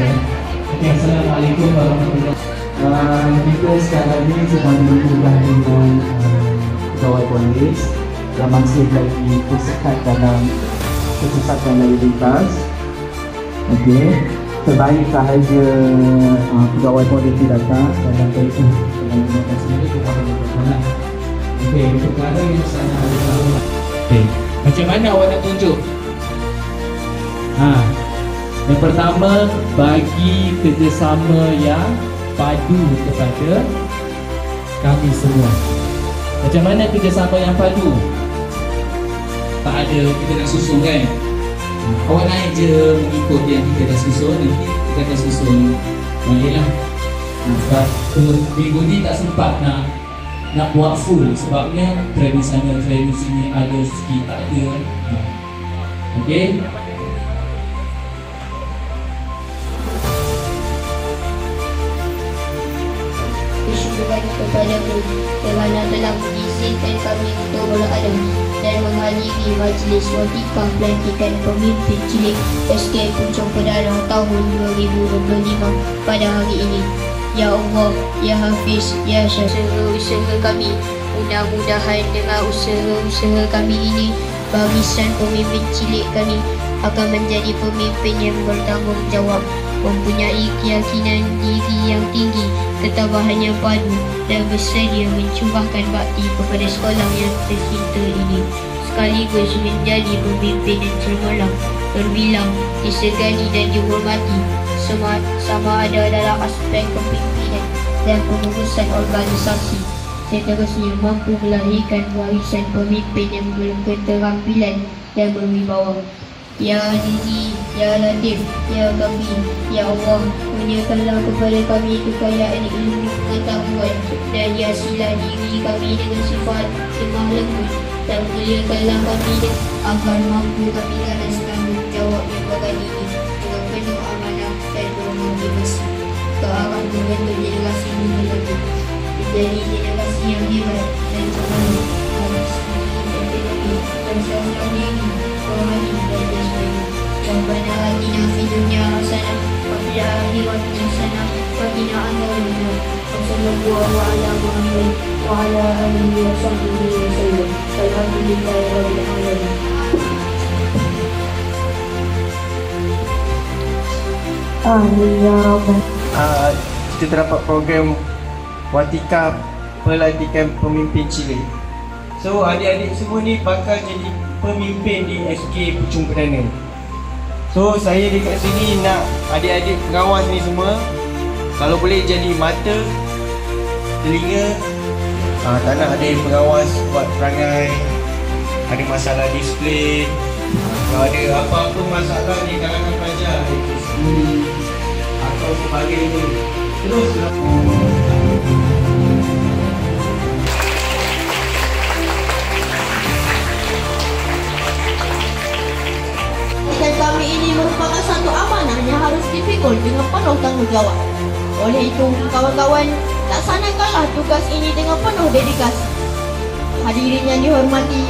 Okay, Assalamualaikum warahmatullahi wabarakatuh. Kita sekarang ini sedang berhubungan dengan pegawai polis yang masih lagi tersekat dalam kesesatan lalu lintas. Okey, terbaik sahaja pegawai polis itu datang dalam kaitan dengan lintas ini kepada masyarakat. Okey, perkara yang sangat ada. Okey, macam mana awak nak tunjuk? Yang pertama, bagi kerjasama yang padu kepada kami semua. Macam mana kerjasama yang padu? Tak ada kita nak susun kan? Awak naik je mengikut yang kita dah susun, nanti kita akan susun baliklah. Minggu ni tak sempat nak buat full sebabnya training sana, training sini ada sikit tak ada. Okey. Kepadamu kerana telah mengizinkan kami untuk berada dan menghadiri majlis watifah pelantikan pemimpin cilik SK Puchong Pedanah tahun 2025 pada hari ini. Ya Allah, Ya Hafiz, Ya Syah, usaha kami mudah-mudahan dengan usaha-usaha kami ini barisan pemimpin cilik kami akan menjadi pemimpin yang bertanggungjawab, mempunyai keyakinan diri yang tinggi, ketabahan yang padu dan bersedia mencurahkan bakti kepada sekolah yang tercinta ini, sekaligus menjadi pemimpin yang cemerlang, terbilang, disegani dan dihormati sama ada dalam aspek kepimpinan dan pengurusan organisasi, seterusnya mampu melahirkan warisan pemimpin yang berketerampilan dan berwibawa. Ya Azizi, Ya Latif, Ya Kafir, Ya Allah, kurniakanlah kepada kami kekayaan ilmu pengetahuan dan hiasilah diri kami dengan sifat lemah lembut dan muliakanlah kami agar mampu kami ganas tanggungjawab yang bagan ini dengan penuh amanah dan bermotivasi ke arah membentuk generasi muda lagi menjadi generasi yang hebat dan cemerlang dalam segi ekonomi dan sosial diri, rohani dan jasmani. Rabbana atina fid dunya hasanah wa fil akhirati hasanah wa qina adzabannar. Sallallahu ala Muhammad wa ala alihi wa sahbihi wa sallam. Alhamdulillahi rabbil alamin. Amin ya rabbal. Kita terdapat program Watika Pelantikan Pemimpin Cilik. So adik-adik semua ni bakal jadi pemimpin di SK Puchong Pedanah. So saya dekat sini nak adik-adik pengawas ni semua kalau boleh jadi mata, telinga. Tak nak ada yang pengawas buat perangai, ada masalah disiplin, kalau ada apa-apa masalah di kalangan pelajar atau sebagainya, terus kami ini merupakan satu amanah yang harus dipikul dengan penuh tanggungjawab. Oleh itu, kawan-kawan, laksanakanlah tugas ini dengan penuh dedikasi. Hadirin yang dihormati,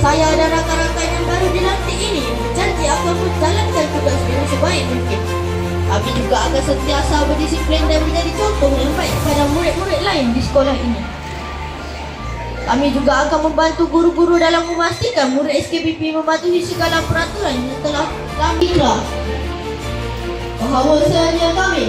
saya dan rakan-rakan yang baru dilantik ini berjanji akan menjalankan tugas dengan sebaik mungkin. Kami juga akan sentiasa berdisiplin dan menjadi contoh yang baik kepada murid-murid lain di sekolah ini. Kami juga akan membantu guru-guru dalam memastikan murid SKPP mematuhi segala peraturan yang telah diikrar. Bahawasanya kami